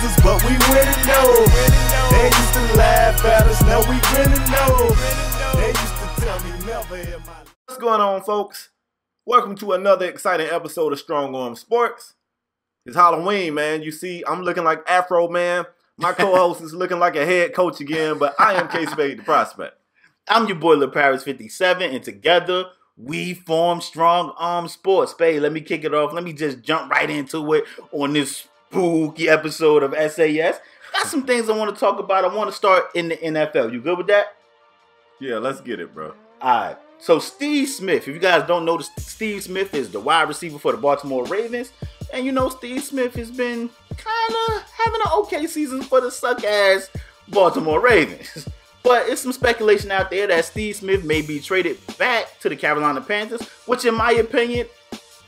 losers, but we winning though. They used to laugh at us, now we winning though. They used to tell me never in my life. What's going on, folks? Welcome to another exciting episode of Strong Arm Sports. It's Halloween, man. You see, I'm looking like Afro Man. My co-host is looking like a head coach again, but I am KSpadeTheProspect. I'm your boy Leparis 57, and together we form Strong Arm Sports. Spade, let me kick it off. Let me just jump right into it on this spooky episode of SAS. Got some things I want to talk about. I want to start in the NFL. You good with that? Yeah, let's get it, bro. All right. So Steve Smith, if you guys don't know, Steve Smith is the wide receiver for the Baltimore Ravens. And you know Steve Smith has been kind of having an okay season for the suck-ass Baltimore Ravens. But it's some speculation out there that Steve Smith may be traded back to the Carolina Panthers, which in my opinion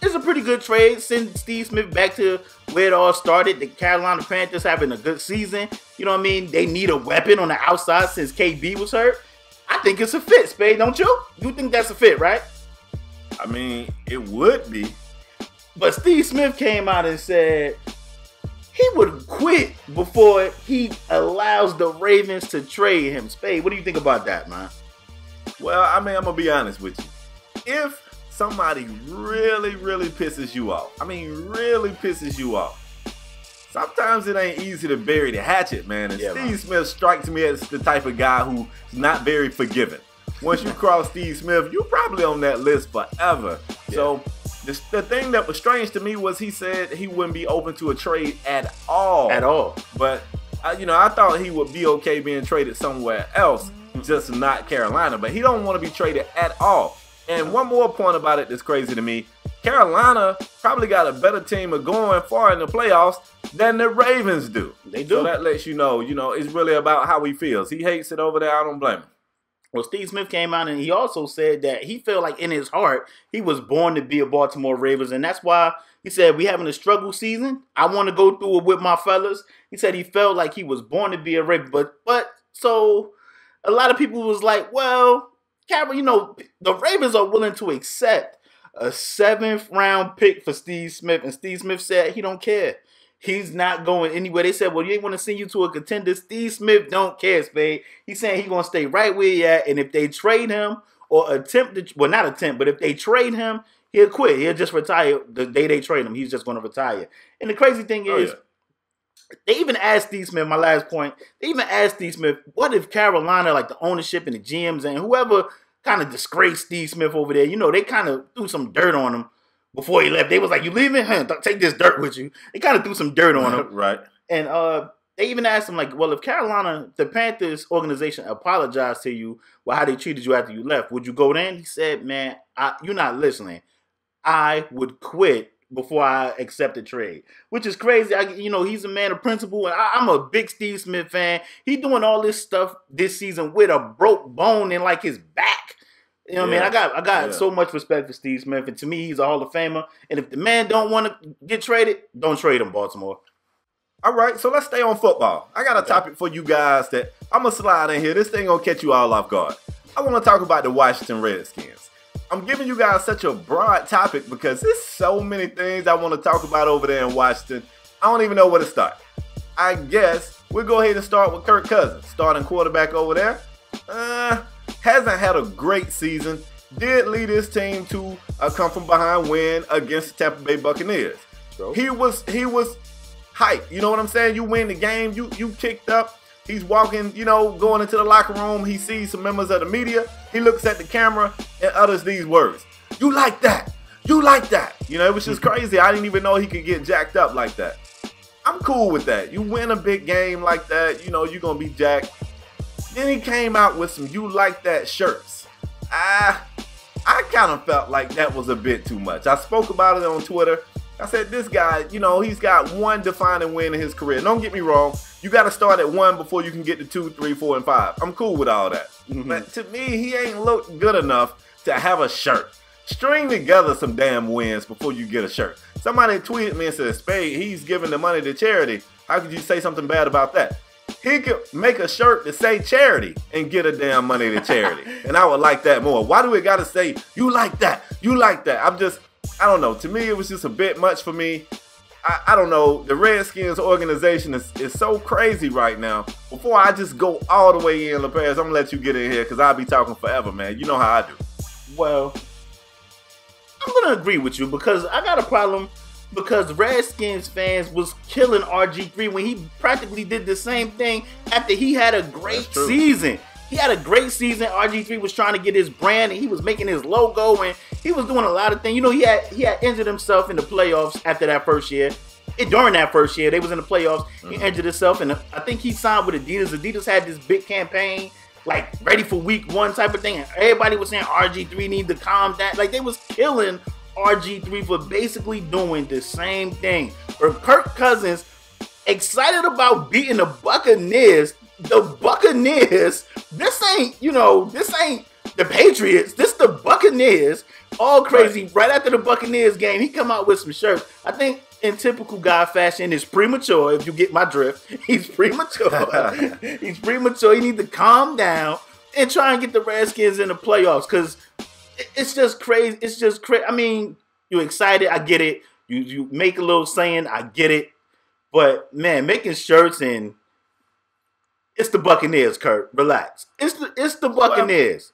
is a pretty good trade. Send Steve Smith back to where it all started. The Carolina Panthers having a good season. You know what I mean? They need a weapon on the outside since KB was hurt. I think it's a fit, Spade, don't you? You think that's a fit, right? I mean, it would be. But Steve Smith came out and said he would quit before he allows the Ravens to trade him. Spade, what do you think about that, man? Well, I mean, I'm going to be honest with you. If somebody really pisses you off, really pisses you off, sometimes it ain't easy to bury the hatchet, man. And Steve Smith strikes me as the type of guy who's not very forgiving. Once you cross Steve Smith, you're probably on that list forever. Yeah. So the thing that was strange to me was he said he wouldn't be open to a trade at all. At all. But, I thought he would be okay being traded somewhere else, just not Carolina. But he don't want to be traded at all. And one more point about it that's crazy to me. Carolina probably got a better team of going far in the playoffs than the Ravens do. They do. So that lets you know, it's really about how he feels. He hates it over there. I don't blame him. Well, Steve Smith came out and he also said that he felt like in his heart he was born to be a Baltimore Ravens, and that's why he said we having a struggle season. I want to go through it with my fellas. He said he felt like he was born to be a Raven, but so a lot of people was like, well, Carol, the Ravens are willing to accept a 7th round pick for Steve Smith, and Steve Smith said he don't care. He's not going anywhere. They said, well, you ain't want to send you to a contender. Steve Smith don't care, Spade. He's saying he's going to stay right where he at, and if they trade him or attempt to, well, not attempt, but if they trade him, he'll quit. He'll just retire the day they trade him. He's just going to retire. And the crazy thing is, they even asked Steve Smith, my last point, they even asked Steve Smith, what if Carolina, like the ownership and the GMs and whoever kind of disgraced Steve Smith over there, they kind of threw some dirt on him before he left. They was like, you leaving? Take this dirt with you. They kind of threw some dirt on him. Right. And they even asked him, like, well, if Carolina, the Panthers organization apologized to you for how they treated you after you left, would you go then? He said, man, you're not listening. I would quit before I accept the trade, which is crazy. He's a man of principle, and I'm a big Steve Smith fan. He doing all this stuff this season with a broke bone in like his back. You know what I mean? I got so much respect for Steve Smith, and to me, he's a Hall of Famer. And if the man don't want to get traded, don't trade him, Baltimore. All right, so let's stay on football. I got a topic for you guys that I'm going to slide in here. This thing going to catch you all off guard. I want to talk about the Washington Redskins. I'm giving you guys such a broad topic because there's so many things I want to talk about over there in Washington. I don't even know where to start. I guess we'll go ahead and start with Kirk Cousins, starting quarterback over there. Hasn't had a great season. Did lead his team to a come-from-behind win against the Tampa Bay Buccaneers. Bro. He was hyped. You know what I'm saying? You win the game. You kicked up. He's walking, going into the locker room. He sees some members of the media. He looks at the camera and utters these words. You like that. You like that. It was just crazy. I didn't even know he could get jacked up like that. I'm cool with that. You win a big game like that, you're going to be jacked. Then he came out with some "you like that" shirts. I kind of felt like that was a bit too much. I spoke about it on Twitter. I said, this guy, he's got one defining win in his career. Don't get me wrong. You got to start at 1 before you can get to 2, 3, 4, and 5. I'm cool with all that. But to me, he ain't looked good enough to have a shirt. String together some damn wins before you get a shirt. Somebody tweeted me and said, Spade, he's giving the money to charity. How could you say something bad about that? He could make a shirt to say charity and get a damn money to charity. And I would like that more. Why do we got to say, you like that? You like that? I don't know. To me, it was just a bit much for me. I don't know. The Redskins organization is so crazy right now. Before I just go all the way in, Leparis, I'm going to let you get in here because I'll be talking forever, man. You know how I do. Well, I'm going to agree with you because I got a problem because Redskins fans was killing RG3 when he practically did the same thing after he had a great season. He had a great season. RG3 was trying to get his brand, and he was making his logo, and he was doing a lot of things. You know, he had injured himself in the playoffs after that first year. During that first year, they was in the playoffs. He injured himself, and I think he signed with Adidas. Adidas had this big campaign, like ready for week 1 type of thing, and everybody was saying RG3 need to calm down. Like, they was killing RG3 for basically doing the same thing. For Kirk Cousins, excited about beating the Buccaneers. The Buccaneers, this ain't the Patriots, this the Buccaneers, all crazy. Right after the Buccaneers game, he come out with some shirts. I think in typical guy fashion, is premature, if you get my drift. He's premature. He's premature. He need to calm down and try and get the Redskins in the playoffs, because it's just crazy. It's just crazy. I mean, you're excited, I get it. You make a little saying, I get it. But, man, making shirts and it's the Buccaneers, Kurt. Relax. It's the Buccaneers.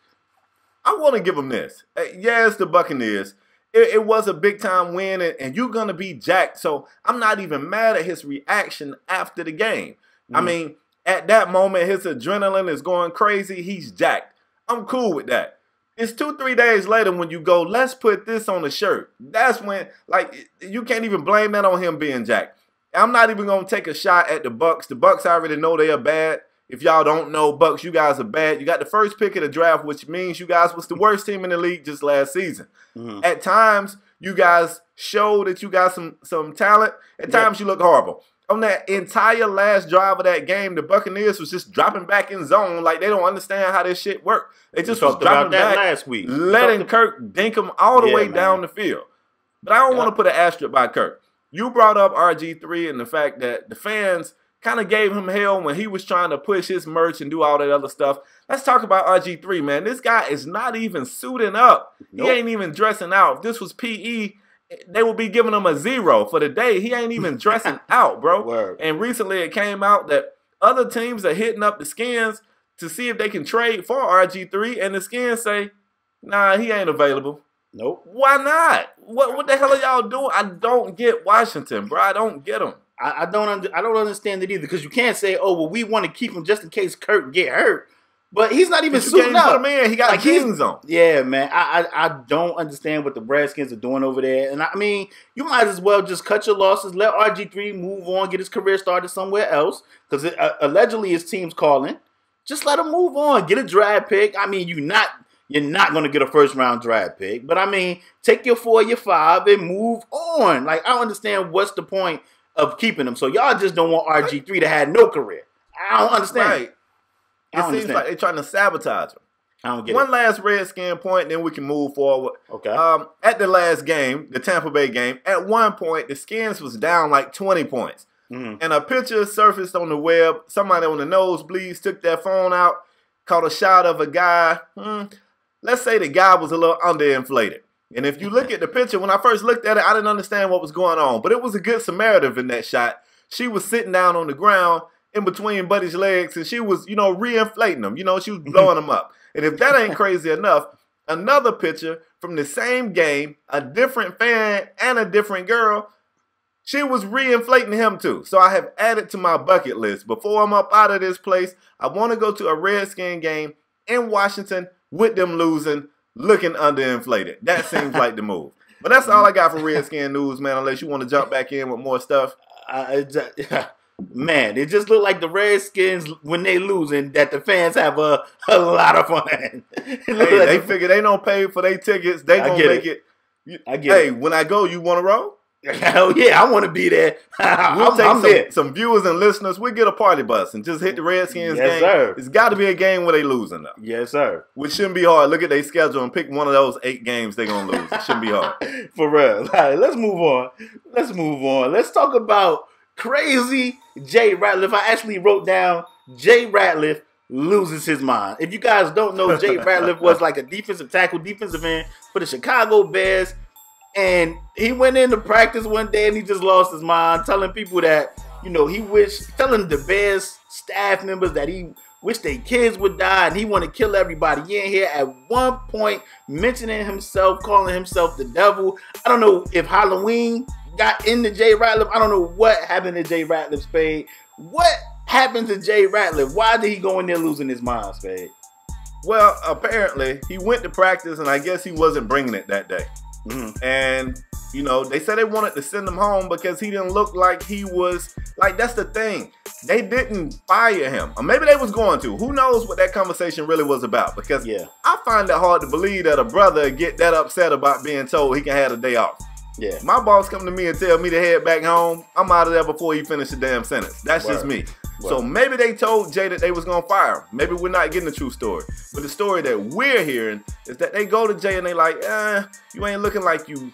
I want to give them this. Yeah, it's the Buccaneers. It was a big-time win, and you're going to be jacked. So I'm not even mad at his reaction after the game. I mean, at that moment, his adrenaline is going crazy. He's jacked. I'm cool with that. It's 2-3 days later when you go, let's put this on the shirt. That's when, like, you can't even blame that on him being jacked. I'm not even going to take a shot at the Bucs. The Bucs already know they are bad. If y'all don't know, Bucs, you guys are bad. You got the first pick of the draft, which means you guys was the worst team in the league just last season. At times, you guys show that you got some talent. At times, you look horrible. On that entire last drive of that game, the Buccaneers was just dropping back in zone like they don't understand how this shit work. They just was dropping back last week, letting Kirk dink them all the way down the field. But I don't want to put an asterisk by Kirk. You brought up RG3 and the fact that the fans kind of gave him hell when he was trying to push his merch and do all that other stuff. Let's talk about RG3, man. This guy is not even suiting up. He ain't even dressing out. If this was PE, they would be giving him a 0 for the day. He ain't even dressing out, bro. Word. And recently it came out that other teams are hitting up the Skins to see if they can trade for RG3, and the Skins say, nah, he ain't available. Nope. Why not? What the hell are y'all doing? I don't get Washington, bro. I don't get them. I don't understand it either, because you can't say, oh, well, we want to keep him just in case Kirk get hurt. But he's not even suiting up. Man, he got like jeans on. Yeah, man. I don't understand what the Redskins are doing over there. And I mean, you might as well just cut your losses, let RG3 move on, get his career started somewhere else, because allegedly his team's calling. Just let him move on, get a draft pick. I mean, you're not going to get a first-round draft pick. But, I mean, take your 4, your 5, and move on. Like, I don't understand what's the point of keeping him. So y'all just don't want RG3 to have no career. I don't understand. Right. It seems like they're trying to sabotage him. I don't get One last Redskin point, then we can move forward. Okay. At the last game, the Tampa Bay game, at one point, the Skins was down like 20 points. And a picture surfaced on the web. Somebody on the nosebleeds took their phone out, caught a shot of a guy. Let's say the guy was a little underinflated. And if you look at the picture, when I first looked at it, I didn't understand what was going on. But it was a good Samaritan in that shot. She was sitting down on the ground in between Buddy's legs, and she was, re-inflating him. She was blowing him up. And if that ain't crazy enough, another picture from the same game, a different fan and a different girl, she was re-inflating him too. So I have added to my bucket list. Before I'm up out of this place, I want to go to a Redskin game in Washington with them losing, looking underinflated. That seems like the move. But that's all I got for Redskin news, man, unless you want to jump back in with more stuff. Man, it just look like the Redskins, when they losing, that the fans have a lot of fun. They figure they don't pay for their tickets. They gonna make it. I get it. When I go, you want to roll? Hell yeah, I want to be there. We'll take some viewers and listeners. We'll get a party bus and just hit the Redskins game. Sir. It's got to be a game where they losing, though. Yes, sir. Which shouldn't be hard. Look at their schedule and pick one of those 8 games they're going to lose. It shouldn't be hard. For real. All right, let's move on. Let's talk about crazy Jay Ratliff. I actually wrote down Jay Ratliff loses his mind. If you guys don't know, Jay Ratliff was like a defensive tackle, defensive end for the Chicago Bears. And he went into practice one day and he just lost his mind, telling people that, you know, telling the Bears staff members that he wish their kids would die and he want to kill everybody. He in here at one point mentioning himself, calling himself the devil. I don't know if Halloween got into Jay Ratliff. I don't know what happened to Jay Ratliff, Spade. What happened to Jay Ratliff? Why did he go in there losing his mind, Spade? Well, apparently he went to practice and I guess he wasn't bringing it that day. And, you know, they said they wanted to send him home because he didn't look like he was, like, that's the thing. They didn't fire him. Or maybe they was going to. Who knows what that conversation really was about? Because I find it hard to believe that a brother get that upset about being told he can have a day off. Yeah. My boss come to me and tell me to head back home. I'm out of there before he finished the damn sentence. That's just me. So maybe they told Jay that they was going to fire him. Maybe we're not getting the true story. But the story that we're hearing is that they go to Jay and they like, you ain't looking like you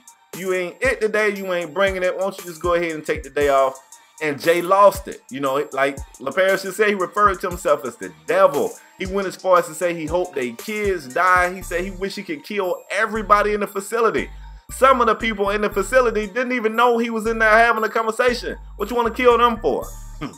ain't it today. You ain't bringing it. Why don't you just go ahead and take the day off? And Jay lost it. You know, like Leparis just said, he referred to himself as the devil. He went as far as to say he hoped their kids die. He said he wished he could kill everybody in the facility. Some of the people in the facility didn't even know he was in there having a conversation. What you want to kill them for?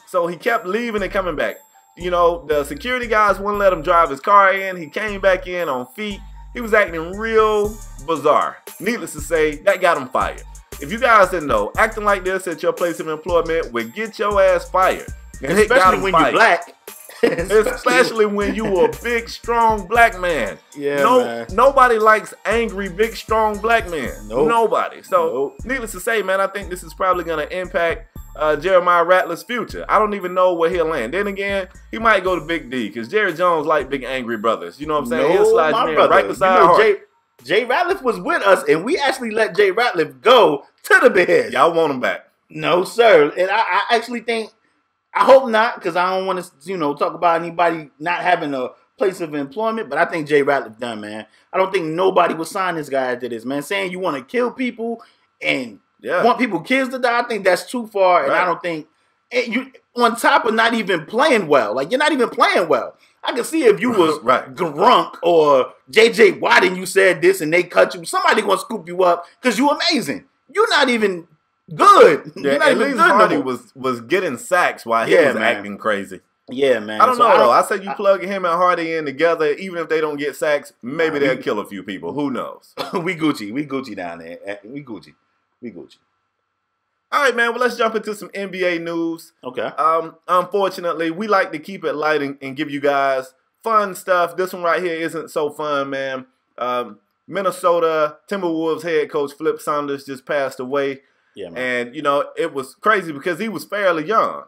So he kept leaving and coming back. You know, the security guys wouldn't let him drive his car in. He came back in on feet. He was acting real bizarre. Needless to say, that got him fired. If you guys didn't know, acting like this at your place of employment would get your ass fired. And especially when you're black. Especially when you a big, strong black man. Yeah, man. Nobody likes angry, big, strong black men. Nope. Nobody. So, needless to say, man, I think this is probably going to impact Jeremiah Ratliff's future. I don't even know where he'll land. Then again, he might go to Big D because Jerry Jones like big, angry brothers. You know what I'm saying? He'll slide you in right beside Jay Ratliff was with us, and we actually let Jay Ratliff go to the Bears. Y'all want him back? No, sir. And I actually think, I hope not, because I don't want to, you know, talk about anybody not having a place of employment. But I think Jay Ratliff done, man. I don't think nobody would sign this guy after this, man. Saying you want to kill people and want people's kids to die, I think that's too far. And I don't think you, on top of not even playing well, like you're not even playing well. I can see if you was Grunk or J.J. Watt and you said this and they cut you, somebody gonna scoop you up because you amazing. You're not even good. Yeah, at least Hardy was getting sacks while he was acting crazy. Yeah, man. I don't know though. I say you plug him and Hardy in together, even if they don't get sacks, maybe they'll kill a few people. Who knows? We Gucci down there. We Gucci. All right, man. Well, let's jump into some NBA news. Okay. Unfortunately, we like to keep it light and give you guys fun stuff. This one right here isn't so fun, man. Minnesota Timberwolves head coach Flip Saunders just passed away. Yeah, man. And, you know, it was crazy because he was fairly young.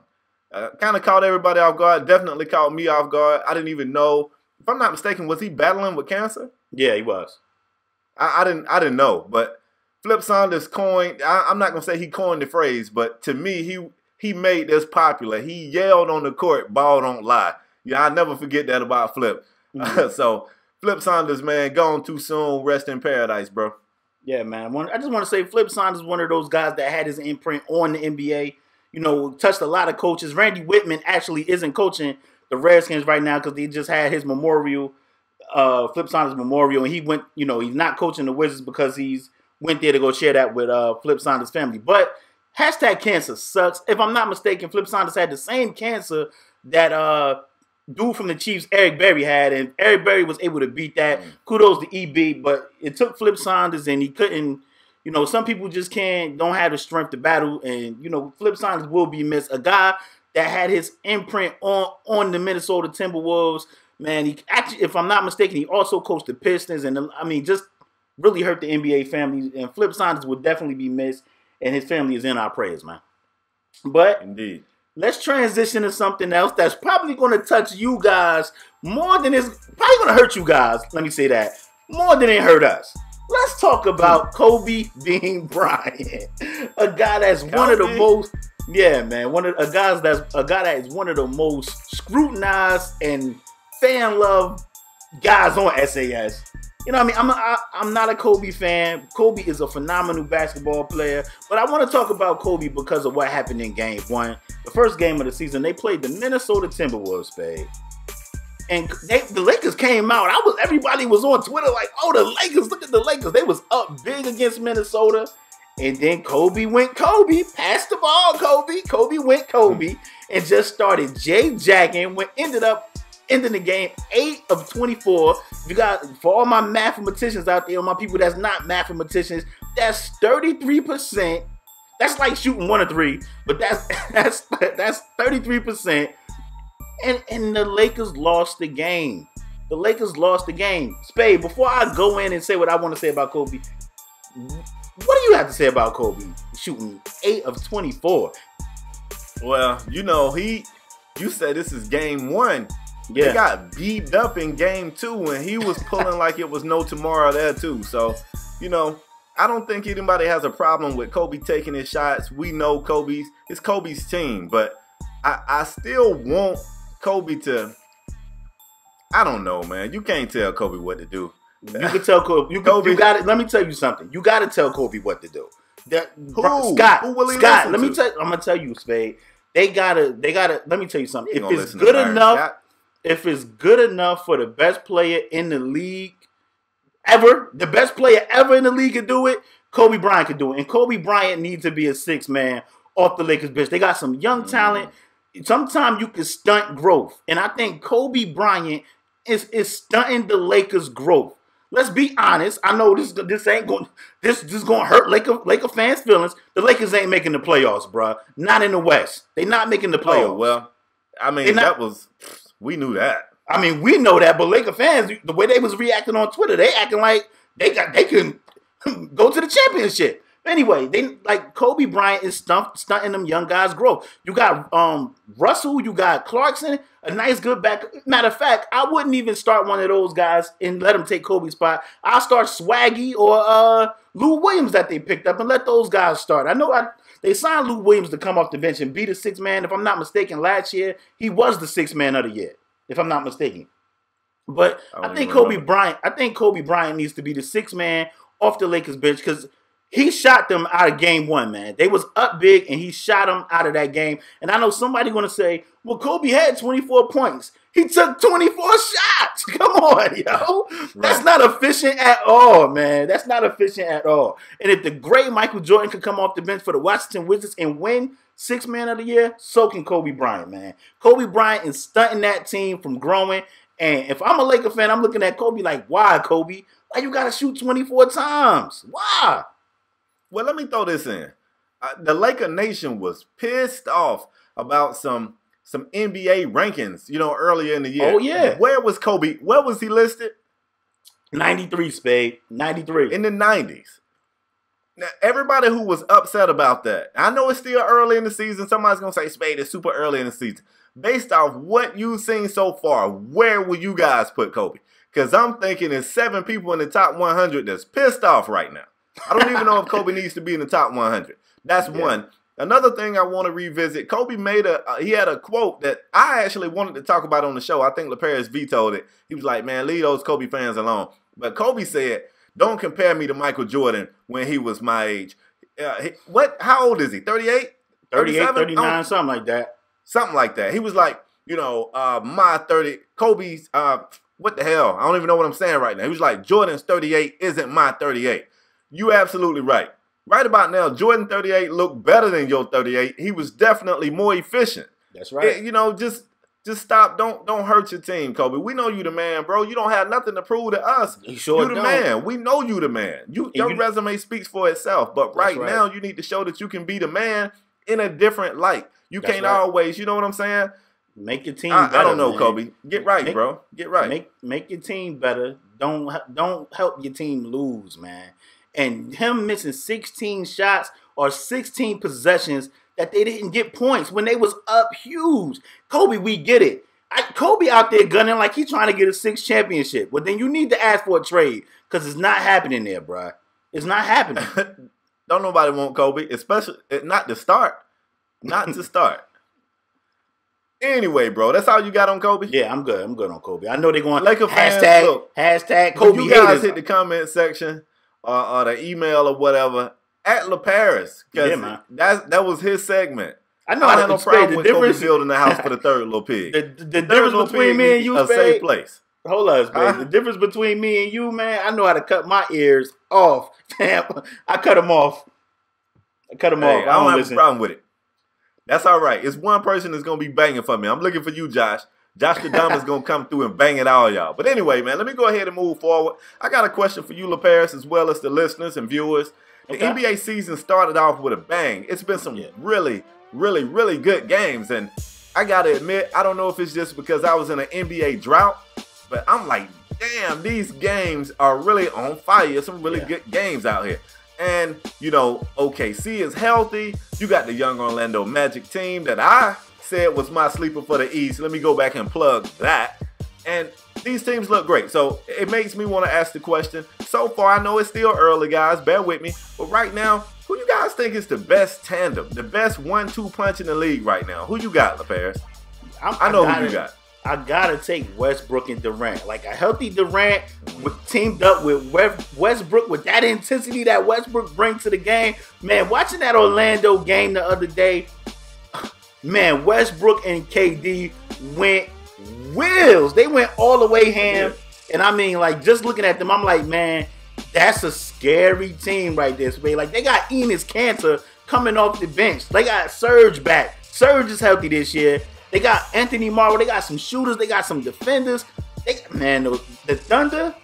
Kind of caught everybody off guard. Definitely caught me off guard. I didn't even know. If I'm not mistaken, was he battling with cancer? Yeah, he was. I didn't know, but Flip Saunders coined, I'm not going to say he coined the phrase, but to me, he made this popular. He yelled on the court, ball don't lie. Yeah, I'll never forget that about Flip. So, Flip Saunders, man, gone too soon. Rest in paradise, bro. Yeah, man. I just want to say Flip Saunders is one of those guys that had his imprint on the NBA. You know, touched a lot of coaches. Randy Whitman actually isn't coaching the Redskins right now because he just had his memorial, Flip Saunders memorial, and he went, you know, he's not coaching the Wizards because he's went there to go share that with Flip Saunders' family. But hashtag cancer sucks. If I'm not mistaken, Flip Saunders had the same cancer that dude from the Chiefs, Eric Berry, had, and Eric Berry was able to beat that. Kudos to EB, but it took Flip Saunders, and he couldn't. You know, some people just don't have the strength to battle, and you know, Flip Saunders will be missed. A guy that had his imprint on the Minnesota Timberwolves. Man, he actually, if I'm not mistaken, he also coached the Pistons, and I mean, just really hurt the NBA family. And Flip Saunders will definitely be missed, and his family is in our prayers, man. But indeed, let's transition to something else that's probably going to touch you guys more than it's probably going to hurt you guys. Let me say that more than it hurt us. Let's talk about Kobe Bean Bryant, a guy that's one of the most, a guy that is one of the most scrutinized and fan loved guys on SAS. You know what I mean? I'm not a Kobe fan. Kobe is a phenomenal basketball player, but I want to talk about Kobe because of what happened in Game 1, the first game of the season. They played the Minnesota Timberwolves, Spade. And the Lakers came out. Everybody was on Twitter like, oh, the Lakers, look at the Lakers. They was up big against Minnesota. And then Kobe went Kobe. Passed the ball, Kobe. Kobe went Kobe. And just started jacking. Ended up ending the game 8 of 24. You got, for all my mathematicians out there, my people that's not mathematicians, that's 33%. That's like shooting 1 or 3, but that's 33%. And the Lakers lost the game. The Lakers lost the game. Spade, before I go in and say what I want to say about Kobe, what do you have to say about Kobe shooting 8 of 24? Well, you know, you said this is game 1. Yeah. They got beat up in game 2, and he was pulling like it was no tomorrow there too. So, you know, I don't think anybody has a problem with Kobe taking his shots. We know it's Kobe's team, but I still want Kobe to, I don't know, man. You can't tell Kobe what to do. You can tell Kobe. You got it. Let me tell you something. You got to tell Kobe what to do. Scott. Who will he Scott. listen Let me to? tell. I'm gonna tell you, Spade. They gotta. Let me tell you something. You If ain't it's gonna listen good to enough, Scott. if it's good enough for the best player in the league ever, the best player ever in the league can do it, Kobe Bryant can do it. And Kobe Bryant needs to be a 6th man off the Lakers bench. They got some young talent. Sometimes you can stunt growth. And I think Kobe Bryant is stunting the Lakers' growth. Let's be honest. I know this ain't going. This gonna hurt Laker fans' feelings. The Lakers ain't making the playoffs, bruh. Not in the West. They not making the playoffs. Oh, well, I mean, we knew that. I mean, we know that, but Laker fans, the way they was reacting on Twitter, they acting like they can go to the championship. Anyway, Kobe Bryant is stunting them young guys' growth. You got Russell, you got Clarkson, a nice good back. Matter of fact, I wouldn't even start one of those guys and let him take Kobe's spot. I'll start Swaggy or Lou Williams that they picked up and let those guys start. I know they signed Lou Williams to come off the bench and be the 6th man. If I'm not mistaken, last year he was the 6th man of the year, if I'm not mistaken. But I think Kobe Bryant needs to be the 6th man off the Lakers bench because he shot them out of game 1, man. They was up big, and he shot them out of that game. And I know somebody going to say, well, Kobe had 24 points. He took 24 shots. Come on, yo. Right. That's not efficient at all, man. That's not efficient at all. And if the great Michael Jordan could come off the bench for the Washington Wizards and win 6th man of the year, so can Kobe Bryant, man. Kobe Bryant is stunting that team from growing. And if I'm a Laker fan, I'm looking at Kobe like, why, Kobe? Why you got to shoot 24 times? Why? Well, let me throw this in. The Laker Nation was pissed off about some NBA rankings, you know, earlier in the year. Oh, yeah. Where was Kobe? Where was he listed? 93, Spade. 93. In the 90s. Now, everybody who was upset about that, I know it's still early in the season. Somebody's going to say, Spade, it's super early in the season. Based off what you've seen so far, where will you guys put Kobe? Because I'm thinking there's 7 people in the top 100 that's pissed off right now. I don't even know if Kobe needs to be in the top 100. That's one. Another thing I want to revisit, Kobe he had a quote that I actually wanted to talk about on the show. I think Leparis vetoed it. He was like, man, leave those Kobe fans alone. But Kobe said, don't compare me to Michael Jordan when he was my age. How old is he? 38? 38, 39, something like that. Something like that. He was like, you know, Kobe's, what the hell? I don't even know what I'm saying right now. He was like, Jordan's 38 isn't my 38. You absolutely right. Right about now, Jordan 38 looked better than your 38. He was definitely more efficient. That's right. You know, just stop. Don't hurt your team, Kobe. We know you the man, bro. You don't have nothing to prove to us. You sure the don't. Man. We know you the man. Your resume speaks for itself. But right now, you need to show that you can be the man in a different light. You can't always, you know what I'm saying? Make your team better. I don't know, man. Kobe. Get right, bro. Get right. Make your team better. Don't help your team lose, man. And him missing 16 shots or 16 possessions that they didn't get points when they was up huge. Kobe, we get it. Kobe out there gunning like he's trying to get a 6th championship. But then you need to ask for a trade because it's not happening there, bro. It's not happening. Don't nobody want Kobe, especially not to start. Not to start. Anyway, bro, that's all you got on Kobe? Yeah, I'm good. I'm good on Kobe. I know they're going Laker fans, hashtag Kobe you guys haters. Hit the comment section or the email or whatever at Leparis. Yeah, man. That was his segment. I know I how don't to have no problem Spade. with Kobe building the house for the third little pig. The difference between me and you, a Spade. safe place. Hold on, Spade. The difference between me and you, man, I know how to cut my ears off. Damn, I cut them off. I cut them off. I don't have a problem with it. That's all right. It's one person that's going to be banging for me. I'm looking for you, Josh. Josh the Dumb is going to come through and bang it all, y'all. But anyway, man, let me go ahead and move forward. I got a question for you, Leparis, as well as the listeners and viewers. The NBA season started off with a bang. It's been some really, really, really good games. And I got to admit, I don't know if it's just because I was in an NBA drought, but I'm like, damn, these games are really on fire. Some really good games out here. And, you know, OKC is healthy. You got the young Orlando Magic team that I said was my sleeper for the East. Let me go back and plug that. And these teams look great. So it makes me want to ask the question. So far, I know it's still early, guys. Bear with me. But right now, who you guys think is the best tandem, the best 1-2 punch in the league right now? Who you got, Leparis? I know who you got. I gotta take Westbrook and Durant. Like a healthy Durant teamed up with Westbrook with that intensity that Westbrook brings to the game. Man, watching that Orlando game the other day, man, Westbrook and KD went wheels. They went all the way ham. And I mean, like, just looking at them, I'm like, man, that's a scary team right there, Spade. Like, they got Enes Kanter coming off the bench. They got Serge back. Serge is healthy this year. They got Anthony Morrow. They got some shooters. They got some defenders. Man, the Thunder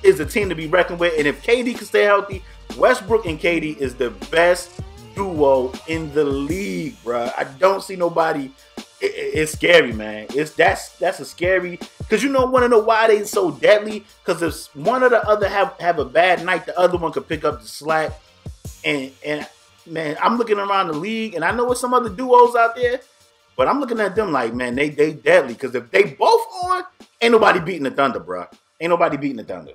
is a team to be reckoned with. And if KD can stay healthy, Westbrook and KD is the best duo in the league, bro. I don't see nobody. It's scary, man. That's a scary, because you know, want to know why they so deadly? Because if one or the other have a bad night, the other one could pick up the slack. And man, I'm looking around the league, and I know there's some other duos out there. But I'm looking at them like, man, they deadly. Because if they both on, ain't nobody beating the Thunder, bro. Ain't nobody beating the Thunder.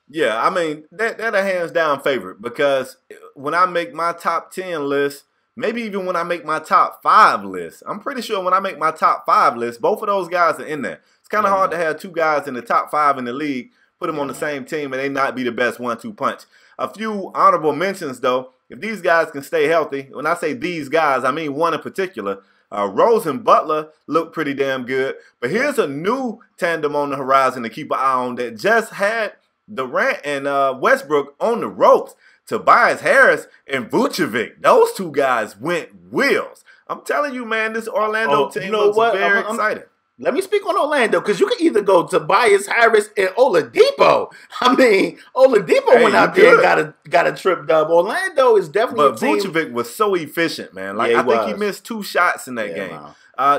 Yeah, I mean, that a hands down favorite. Because when I make my top 10 list, maybe even when I make my top 5 list, I'm pretty sure when I make my top 5 list, both of those guys are in there. It's kind of hard to have two guys in the top 5 in the league, put them on the same team, and they not be the best 1-2 punch. A few honorable mentions, though. If these guys can stay healthy, when I say these guys, I mean one in particular. Rose and Butler look pretty damn good. But here's a new tandem on the horizon to keep an eye on that just had Durant and Westbrook on the ropes. Tobias Harris and Vucevic. Those two guys went wheels. I'm telling you, man, this Orlando team looks very exciting. Let me speak on Orlando, because you can either go Tobias Harris and Oladipo. I mean, Oladipo went out there and got a trip dub. Orlando is definitely But Vucevic was so efficient, man. Like, I think he missed 2 shots in that game.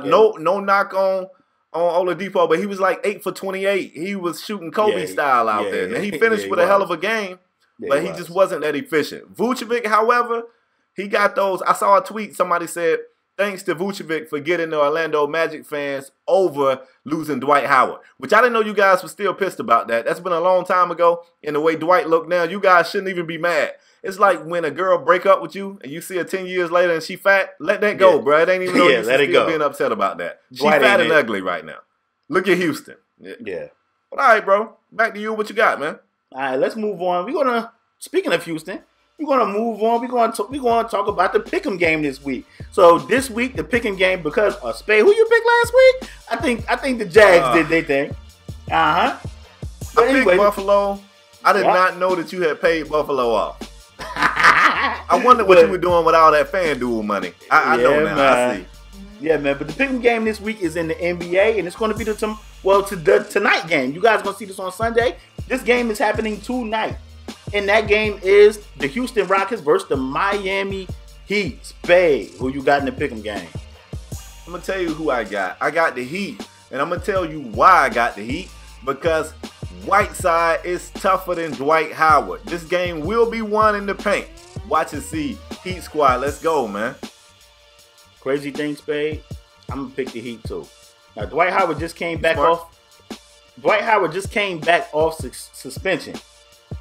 No knock on Oladipo, but he was like 8 for 28. He was shooting Kobe style out there. And he finished with a hell of a game, but he just wasn't that efficient. Vucevic, however, he got those. I saw a tweet. Somebody said, thanks to Vucevic for getting the Orlando Magic fans over losing Dwight Howard, which I didn't know you guys were still pissed about that. That's been a long time ago, and the way Dwight looked now, you guys shouldn't even be mad. It's like when a girl break up with you and you see her 10 years later and she fat, let that go, bro. It ain't even no use still being upset about that. She fat and ugly right now. Look at Houston. Yeah. But all right, bro. Back to you. What you got, man? All right, let's move on. Speaking of Houston, we're gonna move on. We're gonna talk about the Pick'em game this week. So this week, the Pick'em game, because Spade, who you picked last week? I think the Jags did their thing. I picked Buffalo. I did not know that you had paid Buffalo off. I wonder what you were doing with all that FanDuel money. I know now. Man. I see. Yeah, man. But the Pick'em game this week is in the NBA, and it's going to be the tonight game. You guys gonna see this on Sunday. This game is happening tonight. And that game is the Houston Rockets versus the Miami Heat. Spade, who you got in the Pick'em game? I'm going to tell you who I got. I got the Heat. And I'm going to tell you why I got the Heat. Because Whiteside is tougher than Dwight Howard. This game will be won in the paint. Watch and see. Heat squad, let's go, man. Crazy thing, Spade, I'm going to pick the Heat too. Now, Dwight Howard just came back off suspension.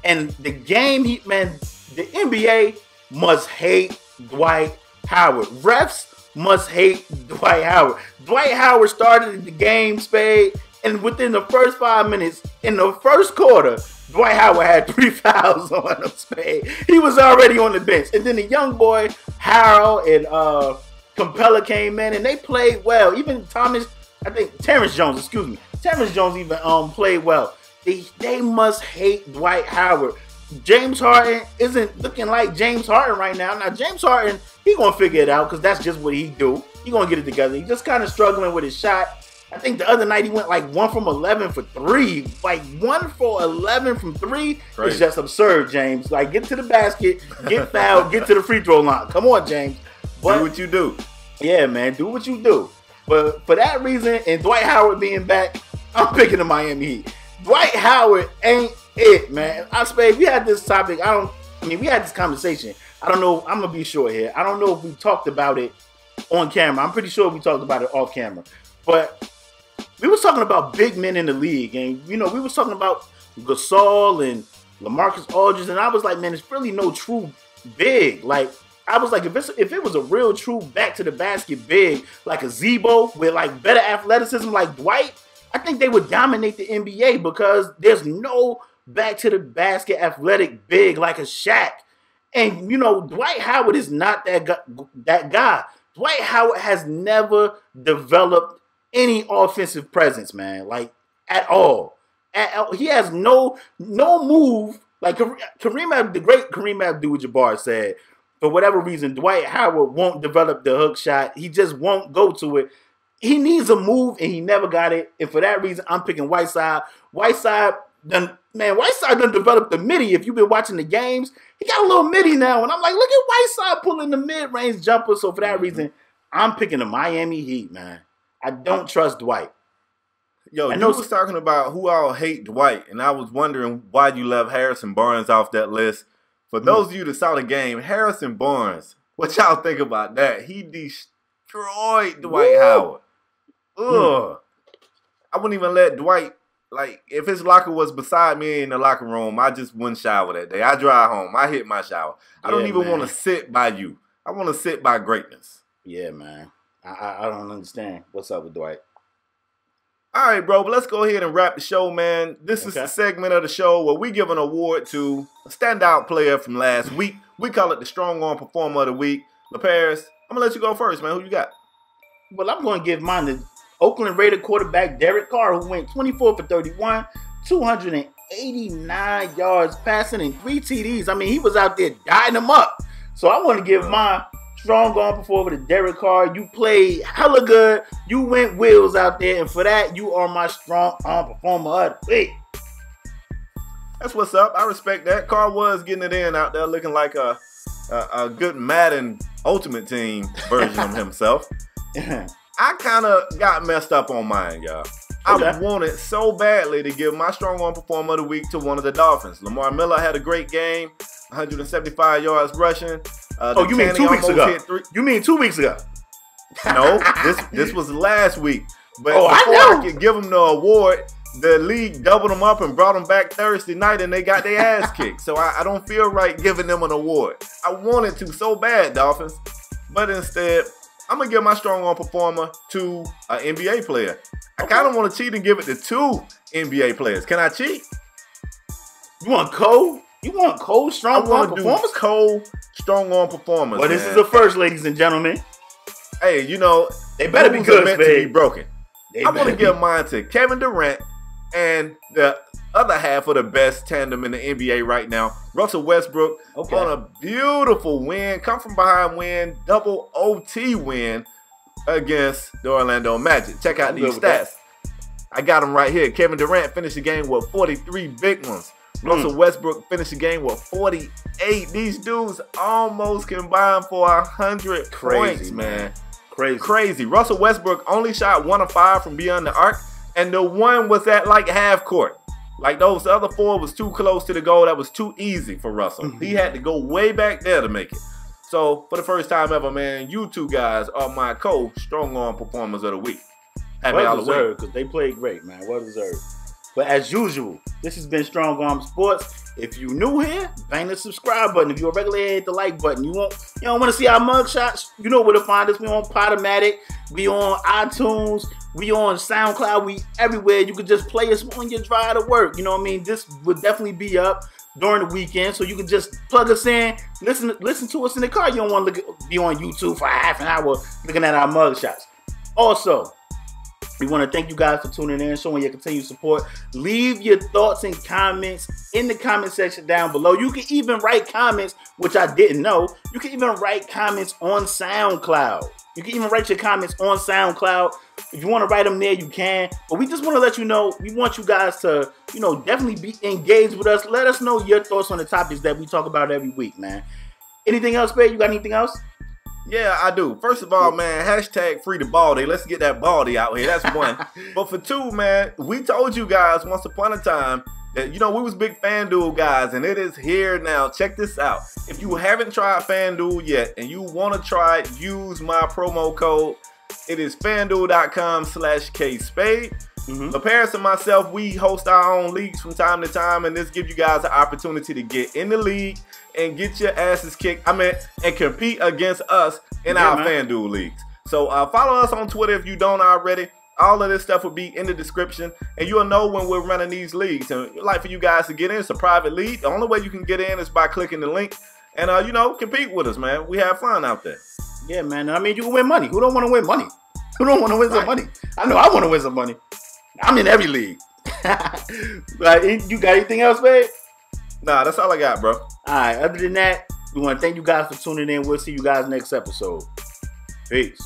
And the game, the NBA must hate Dwight Howard. Refs must hate Dwight Howard. Dwight Howard started the game, Spade, and within the first 5 minutes, in the first quarter, Dwight Howard had 3 fouls on him, Spade. He was already on the bench. And then the young boy, Harold and Capella came in and they played well. Even Terrence Jones even played well. They must hate Dwight Howard. James Harden isn't looking like James Harden right now. Now, James Harden, he gonna figure it out because that's just what he do. He gonna get it together. He just kind of struggling with his shot. I think the other night he went like 1 from 11 for 3. Like 1 for 11 from 3 is just absurd, James. Like, get to the basket, get fouled, get to the free throw line. Come on, James. Do what you do. Yeah, man, do what you do. But for that reason, and Dwight Howard being back, I'm picking the Miami Heat. Dwight Howard ain't it, man. Spade, we had this topic. We had this conversation. I don't know. I'm gonna be short here. I don't know if we talked about it on camera. I'm pretty sure we talked about it off camera. But we was talking about big men in the league, and we was talking about Gasol and LaMarcus Aldridge, and I was like, man, there's really no true big. Like, I was like, if it was a real true back to the basket big, like a Zebo with like better athleticism like Dwight, I think they would dominate the NBA because there's no back to the basket athletic big like a Shaq. And Dwight Howard is not that guy. Dwight Howard has never developed any offensive presence, man, like at all. He has no move. Like the great Kareem Abdul-Jabbar said, for whatever reason, Dwight Howard won't develop the hook shot. He just won't go to it. He needs a move, and he never got it. And for that reason, I'm picking Whiteside. Whiteside done developed the midi. If you've been watching the games, he got a little midi now. And I'm like, look at Whiteside pulling the mid-range jumper. So for that reason, I'm picking the Miami Heat, man. I don't trust Dwight. Yo, you was talking about who all hate Dwight, and I was wondering why you left Harrison Barnes off that list. For those of you that saw the game, Harrison Barnes, what y'all think about that? He destroyed Dwight Howard. Ugh. I wouldn't even let Dwight, like, if his locker was beside me in the locker room, I just wouldn't shower that day. I drive home. I hit my shower. I don't even want to sit by you. I want to sit by greatness. Yeah, man. I don't understand. What's up with Dwight? All right, bro, but let's go ahead and wrap the show, man. This is the segment of the show where we give an award to a standout player from last week. We call it the Strong Arm Performer of the Week. Leparis, I'm going to let you go first, man. Who you got? Well, I'm going to give mine to Oakland Raider quarterback Derek Carr, who went 24 for 31, 289 yards passing, and 3 TDs. I mean, he was out there dyeing them up. So I want to give my strong arm performer to Derek Carr. You played hella good. You went wheels out there, and for that, you are my strong arm performer of the week. That's what's up. I respect that. Carr was getting it in out there, looking like a good Madden Ultimate Team version of himself. I kind of got messed up on mine, y'all. I wanted so badly to give my strong arm performer of the week to one of the Dolphins. Lamar Miller had a great game, 175 yards rushing. You mean 2 weeks ago? You mean 2 weeks ago? No, this was last week. But before I could give them the award, the league doubled them up and brought them back Thursday night, and they got their ass kicked. So I don't feel right giving them an award. I wanted to so bad, Dolphins, but instead, I'm going to give my strong arm performer to an NBA player. I kind of want to cheat and give it to 2 NBA players. Can I cheat? You want Cole? You want Cole strong arm performers? Cole strong arm performers. Well, this is the first, ladies and gentlemen. Hey, they better be good, meant to be broken. I want to give mine to Kevin Durant and the other half of the best tandem in the NBA right now, Russell Westbrook, on a beautiful win, come from behind win, double OT win against the Orlando Magic. Check out these stats. I got them right here. Kevin Durant finished the game with 43 big ones. Russell Westbrook finished the game with 48. These dudes almost combined for 100 points, man. Crazy. Russell Westbrook only shot 1 of 5 from beyond the arc, and the one was at like half court. Like those other 4 was too close to the goal. That was too easy for Russell. He had to go way back there to make it. So, for the first time ever, man, you 2 guys are my co-strong arm performers of the week. Well deserved, because they played great, man. Well deserved. But as usual, this has been Strong Arm Sports. If you new here, bang the subscribe button. If you're a regular, hit the like button. You don't want to see our mug shots? You know where to find us. We on ऊPodOmatic. We on iTunes. We on SoundCloud. We everywhere. You could just play us on your drive to work. You know what I mean? This would definitely be up during the weekend, so you can just plug us in, listen to us in the car. You don't want to be on YouTube for half an hour looking at our mug shots. Also, we want to thank you guys for tuning in, showing your continued support. Leave your thoughts and comments in the comment section down below. You can even write comments, which I didn't know. You can even write comments on SoundCloud. You can even write your comments on SoundCloud. If you want to write them there, you can. But we just want to let you know, we want you guys to, definitely be engaged with us. Let us know your thoughts on the topics that we talk about every week, man. Anything else, Spade? You got anything else? Yeah, I do. First of all, man, hashtag free the baldy. Let's get that baldy out here. That's one. But for two, man, we told you guys once upon a time that, we was big FanDuel guys, and it is here now. Check this out. If you haven't tried FanDuel yet and you want to try it, use my promo code. It is FanDuel.com/KSpade. Leparis and myself, we host our own leagues from time to time, and this gives you guys an opportunity to get in the league and get your asses kicked. And compete against us in our FanDuel leagues. So follow us on Twitter if you don't already. All of this stuff will be in the description, and you'll know when we're running these leagues. And we'd like for you guys to get in. It's a private league. The only way you can get in is by clicking the link and, compete with us, man. We have fun out there. Yeah, man. You can win money. Who don't want to win money? Who don't want to win some money? I know I want to win some money. I'm in every league. You got anything else, babe? Nah, that's all I got, bro. All right. Other than that, we want to thank you guys for tuning in. We'll see you guys next episode. Peace.